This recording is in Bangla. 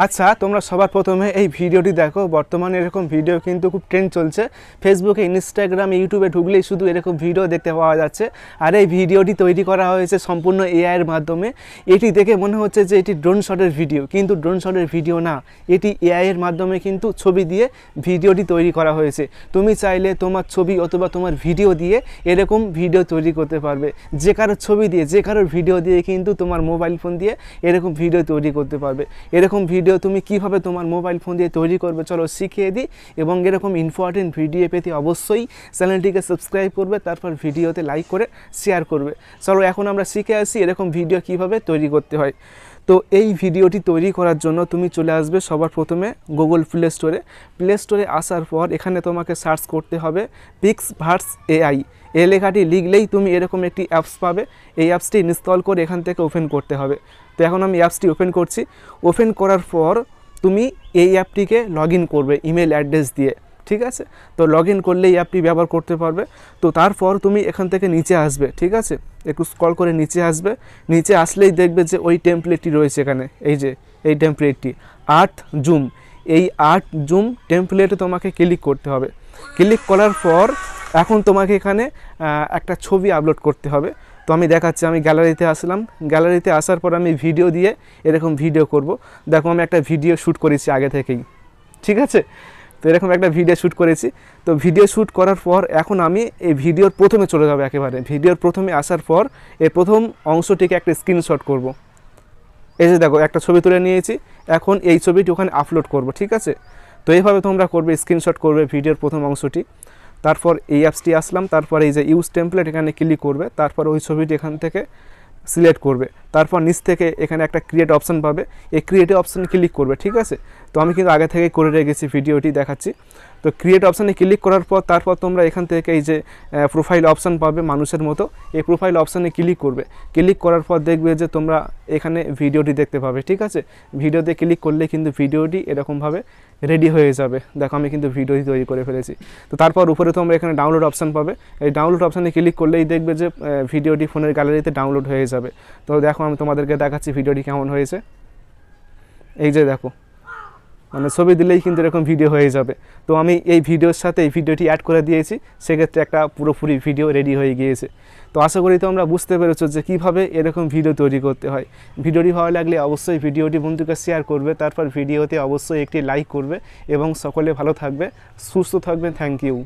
আচ্ছা, তোমরা সবার প্রথমে এই ভিডিওটি দেখো। বর্তমানে এরকম ভিডিও কিন্তু খুব ট্রেন্ড চলছে। ফেসবুকে, ইনস্টাগ্রামে, ইউটিউবে ঢুকলেই শুধু এরকম ভিডিও দেখতে পাওয়া যাচ্ছে। আর এই ভিডিওটি তৈরি করা হয়েছে সম্পূর্ণ এআইয়ের মাধ্যমে। এটি দেখে মনে হচ্ছে যে এটি ড্রোন শটের ভিডিও, কিন্তু ড্রোন শটের ভিডিও না, এটি এআইয়ের মাধ্যমে কিন্তু ছবি দিয়ে ভিডিওটি তৈরি করা হয়েছে। তুমি চাইলে তোমার ছবি অথবা তোমার ভিডিও দিয়ে এরকম ভিডিও তৈরি করতে পারবে। যে কারোর ছবি দিয়ে, যে কারোর ভিডিও দিয়ে কিন্তু তোমার মোবাইল ফোন দিয়ে এরকম ভিডিও তৈরি করতে পারবে। এরকম ভিডিও তুমি কিভাবে তোমার মোবাইল ফোন দিয়ে তৈরি করবে চলো শিখিয়ে দিই। এবং এরকম ইম্পর্টেন্ট ভিডিও পেতে অবশ্যই চ্যানেলটিকে সাবস্ক্রাইব করবে, তারপর ভিডিওতে লাইক করে শেয়ার করবে। চলো এখন আমরা শিখে আসি এরকম ভিডিও কিভাবে তৈরি করতে হয়। তো এই ভিডিওটি তৈরি করার জন্য তুমি চলে আসবে সবার প্রথমে গুগল প্লে স্টোরে আসার পর এখানে তোমাকে সার্চ করতে হবে পিক্সভার্স এআই। এই লেখাটি লিখলেই তুমি এরকম একটি অ্যাপস পাবে। এই অ্যাপসটি ইনস্টল করে এখান থেকে ওপেন করতে হবে। তো এখন আমি অ্যাপসটি ওপেন করছি। ওপেন করার পর তুমি এই অ্যাপটিকে লগ ইন করবে ইমেল অ্যাড্রেস দিয়ে, ঠিক আছে? তো লগ ইন করলে এই অ্যাপটি ব্যবহার করতে পারবে। তো তারপর তুমি এখান থেকে নিচে আসবে, ঠিক আছে? একটু স্ক্রল করে নিচে আসবে। নিচে আসলেই দেখবে যে ওই টেমপ্লেটটি রয়েছে এখানে, এই যে এই টেমপ্লেটটি আর্ট জুম। এই আর্ট জুম টেমপ্লেটে তোমাকে ক্লিক করতে হবে। ক্লিক করার পর এখন তোমাকে এখানে একটা ছবি আপলোড করতে হবে। তো আমি দেখাচ্ছি, আমি গ্যালারিতে আসলাম। গ্যালারিতে আসার পর আমি ভিডিও দিয়ে এরকম ভিডিও করব। দেখো আমি একটা ভিডিও শ্যুট করেছি আগে থেকেই, ঠিক আছে? তো এরকম একটা ভিডিও শ্যুট করেছি। তো ভিডিও শ্যুট করার পর এখন আমি এই ভিডিওর প্রথমে চলে যাবো। একেবারে ভিডিওর প্রথমে আসার পর এই প্রথম অংশটিকে একটা স্ক্রিনশট করব। এই যে দেখো একটা ছবি তুলে নিয়েছি। এখন এই ছবিটি ওখানে আপলোড করব, ঠিক আছে? তো এইভাবে তোমরা করবে, স্ক্রিনশট করবে ভিডিওর প্রথম অংশটি। তারপর এই অ্যাপসটি আসলাম, তারপর এই যে ইউজ টেমপ্লেট এখানে ক্লিক করবে। তারপর ওই ছবিটি এখান থেকে সিলেক্ট করবে। তারপর নিচ থেকে এখানে একটা ক্রিয়েট অপশান পাবে, এই ক্রিয়েট অপশানে ক্লিক করবে, ঠিক আছে? তো আমি কিন্তু আগে থেকে করে রেখেছি, ভিডিওটি দেখাচ্ছি। তো ক্রিয়েট অপশানে ক্লিক করার পর তারপর তোমরা এখান থেকে এই যে প্রোফাইল অপশান পাবে মানুষের মতো, এই প্রোফাইল অপশানে ক্লিক করবে। ক্লিক করার পর দেখবে যে তোমরা এখানে ভিডিওটি দেখতে পাবে, ঠিক আছে? ভিডিওতে ক্লিক করলে কিন্তু ভিডিওটি এরকমভাবে রেডি হয়ে যাবে। দেখো আমি কিন্তু ভিডিওটি তৈরি করে ফেলেছি। তো তারপর উপরে তোমরা এখানে ডাউনলোড অপশান পাবে। এই ডাউনলোড অপশানে ক্লিক করলেই দেখবে যে ভিডিওটি ফোনের গ্যালারিতে ডাউনলোড হয়ে যাবে। তো দেখো আমি তোমাদেরকে দেখাচ্ছি ভিডিওটি কেমন হয়েছে। এই যে দেখো, মানে ছবি দিলেই কিন্তু এরকম ভিডিও হয়ে যাবে। তো আমি এই ভিডিওর সাথে এই ভিডিওটি অ্যাড করে দিয়েছি, সেক্ষেত্রে একটা পুরোপুরি ভিডিও রেডি হয়ে গিয়েছে। তো আশা করি তোমরা বুঝতে পেরেছো যে কীভাবে এরকম ভিডিও তৈরি করতে হয়। ভিডিওটি ভালো লাগলে অবশ্যই ভিডিওটি বন্ধুকে শেয়ার করবে, তারপর ভিডিওতে অবশ্যই একটি লাইক করবে এবং সকলে ভালো থাকবে, সুস্থ থাকবে। Thank you.